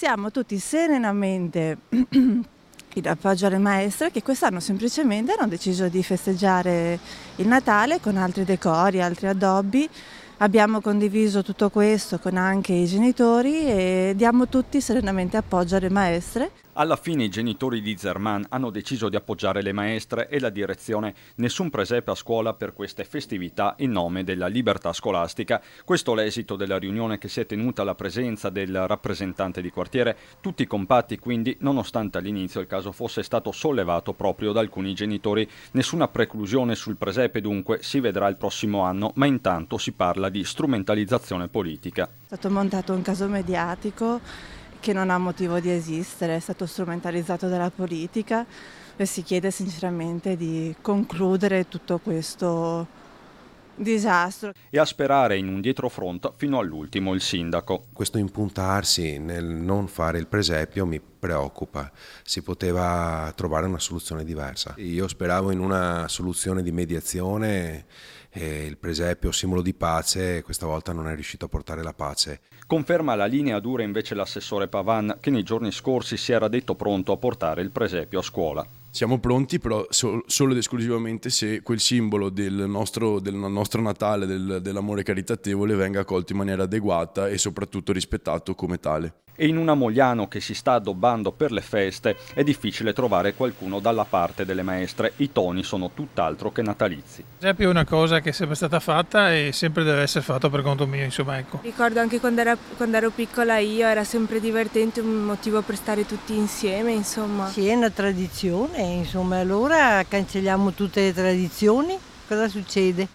siamo tutti serenamente in appoggio alle maestre che quest'anno semplicemente hanno deciso di festeggiare il Natale con altri decori, altri addobbi. Abbiamo condiviso tutto questo con anche i genitori e diamo tutti serenamente appoggio alle maestre. Alla fine i genitori di Zerman hanno deciso di appoggiare le maestre e la direzione. Nessun presepe a scuola per queste festività in nome della libertà scolastica. Questo è l'esito della riunione che si è tenuta alla presenza del rappresentante di quartiere. Tutti compatti quindi, nonostante all'inizio il caso fosse stato sollevato proprio da alcuni genitori. Nessuna preclusione sul presepe dunque, si vedrà il prossimo anno, ma intanto si parla di strumentalizzazione politica. È stato montato un caso mediatico che non ha motivo di esistere, è stato strumentalizzato dalla politica e si chiede sinceramente di concludere tutto questo disastro. E a sperare in un dietrofront fino all'ultimo il sindaco. Questo impuntarsi nel non fare il presepio mi preoccupa, si poteva trovare una soluzione diversa. Io speravo in una soluzione di mediazione e il presepio, simbolo di pace, questa volta non è riuscito a portare la pace. Conferma la linea dura invece l'assessore Pavan, che nei giorni scorsi si era detto pronto a portare il presepio a scuola. Siamo pronti, però solo ed esclusivamente se quel simbolo del nostro Natale, dell'amore caritatevole, venga accolto in maniera adeguata e soprattutto rispettato come tale. E in una Mogliano che si sta addobbando per le feste è difficile trovare qualcuno dalla parte delle maestre. I toni sono tutt'altro che natalizi. Il presepio è una cosa che è sempre stata fatta e sempre deve essere fatta per conto mio, insomma, ecco. Ricordo anche quando ero piccola io, era sempre divertente, un motivo per stare tutti insieme, insomma. Sì, è una tradizione, insomma, allora cancelliamo tutte le tradizioni, cosa succede?